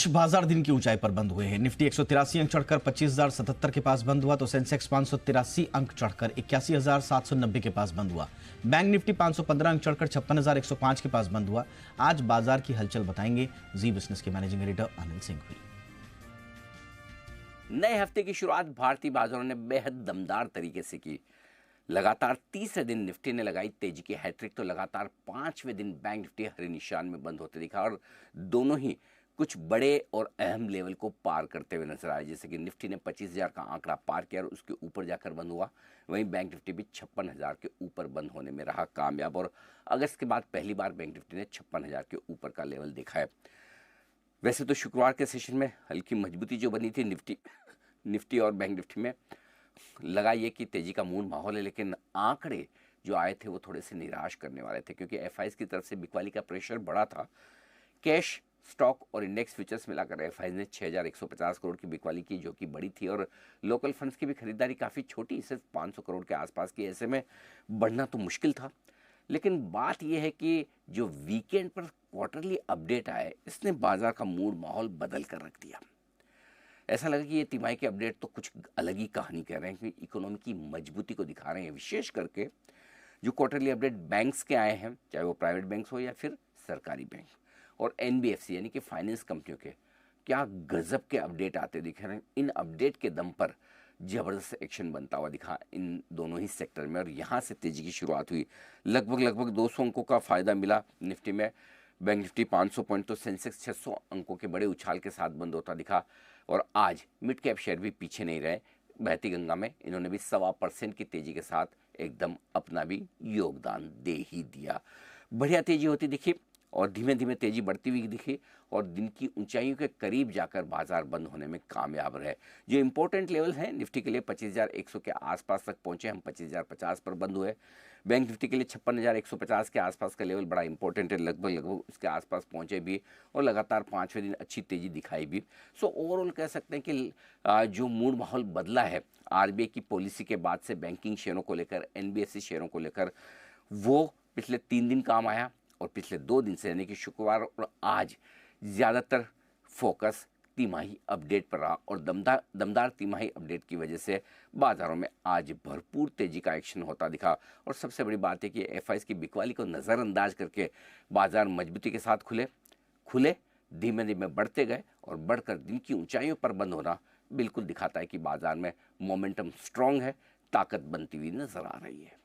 आज बाजार दिन की ऊंचाई पर बंद हुए हैं। निफ्टी 183 अंक चढ़कर 25,077 के पास बंद हुआ तो सेंसेक्स 583 अंक चढ़कर 81,790 के पास बंद हुआ। बैंक निफ्टी 515 अंक चढ़कर 56,105 के पास बंद हुआ। आज बाजार की हलचल बताएंगे जी बिजनेस के मैनेजिंग एडिटर अनिल सिंह हुई। नए हफ्ते की शुरुआत भारतीय बाजारों ने बेहद दमदार तरीके से की। लगातार तीसरे दिन निफ्टी ने लगाई तेजी की हैट्रिक, तो लगातार पांचवें दिन बैंक निफ्टी हरे निशान में बंद होते दिखा और दोनों ही कुछ बड़े और अहम लेवल को पार करते हुए नजर आए। जैसे कि निफ्टी ने 25,000 का आंकड़ा पार किया और उसके ऊपर जाकर बंद हुआ। वहीं बैंक निफ्टी भी 56,000 के ऊपर बंद होने में रहा कामयाब और अगस्त के बाद पहली बार बैंक निफ्टी ने 56,000 के ऊपर का लेवल देखा है। वैसे तो शुक्रवार के सेशन में हल्की मजबूती जो बनी थी निफ्टी और बैंक निफ्टी में, लगा ये कि तेजी का मूड माहौल है, लेकिन आंकड़े जो आए थे वो थोड़े से निराश करने वाले थे, क्योंकि एफआईज की तरफ से बिकवाली का प्रेशर बढ़ा था। कैश, स्टॉक और इंडेक्स फ्यूचर्स मिलाकर एफआईज ने 6,150 करोड़ की बिकवाली की, जो कि बड़ी थी, और लोकल फंड्स की भी खरीदारी काफ़ी छोटी, सिर्फ 500 करोड़ के आसपास की। ऐसे में बढ़ना तो मुश्किल था, लेकिन बात यह है कि जो वीकेंड पर क्वार्टरली अपडेट आए, इसने बाजार का मूड माहौल बदल कर रख दिया। ऐसा लगा कि ये तिमाही के अपडेट तो कुछ अलग ही कहानी कह रहे हैं, कि इकोनॉमी की मजबूती को दिखा रहे हैं। विशेष करके जो क्वार्टरली अपडेट बैंक्स के आए हैं, चाहे वो प्राइवेट बैंक्स हो या फिर सरकारी बैंक, और एनबीएफसी यानी कि फाइनेंस कंपनियों के, क्या गजब के अपडेट आते दिख रहे हैं। इन अपडेट के दम पर जबरदस्त एक्शन बनता हुआ दिखा इन दोनों ही सेक्टर में, और यहाँ से तेजी की शुरुआत हुई। लगभग 200 अंकों का फायदा मिला निफ्टी में। बैंक निफ्टी 500 पॉइंट तो सेंसेक्स 600 अंकों के बड़े उछाल के साथ बंद होता दिखा। और आज मिड कैप शेयर भी पीछे नहीं रहे। बहती गंगा में इन्होंने भी 1.25% की तेजी के साथ एकदम अपना भी योगदान दे ही दिया। बढ़िया तेजी होती दिखी और धीमे धीमे तेजी बढ़ती हुई दिखी, और दिन की ऊंचाइयों के करीब जाकर बाजार बंद होने में कामयाब रहे। जो इंपॉर्टेंट लेवल है निफ्टी के लिए 25,100 के आसपास तक पहुंचे, हम 25,050 पर बंद हुए। बैंक निफ्टी के लिए 56,150 के आसपास का लेवल बड़ा इंपॉर्टेंट है, लगभग उसके आसपास पहुंचे भी, और लगातार पाँचवें दिन अच्छी तेजी दिखाई भी। सो ओवरऑल कह सकते हैं कि जो मूड माहौल बदला है आरबीआई की पॉलिसी के बाद से बैंकिंग शेयरों को लेकर, एनबीएफसी शेयरों को लेकर, वो पिछले 3 दिन काम आया, और पिछले 2 दिन से यानी कि शुक्रवार और आज ज़्यादातर फोकस तिमाही अपडेट पर रहा, और दमदार तिमाही अपडेट की वजह से बाजारों में आज भरपूर तेजी का एक्शन होता दिखा। और सबसे बड़ी बात है कि एफआईज की बिकवाली को नज़रअंदाज करके बाजार मजबूती के साथ खुले धीमे धीमे बढ़ते गए, और बढ़कर दिन की ऊंचाइयों पर बंद होना बिल्कुल दिखाता है कि बाजार में मोमेंटम स्ट्रांग है, ताकत बनती हुई नजर आ रही है।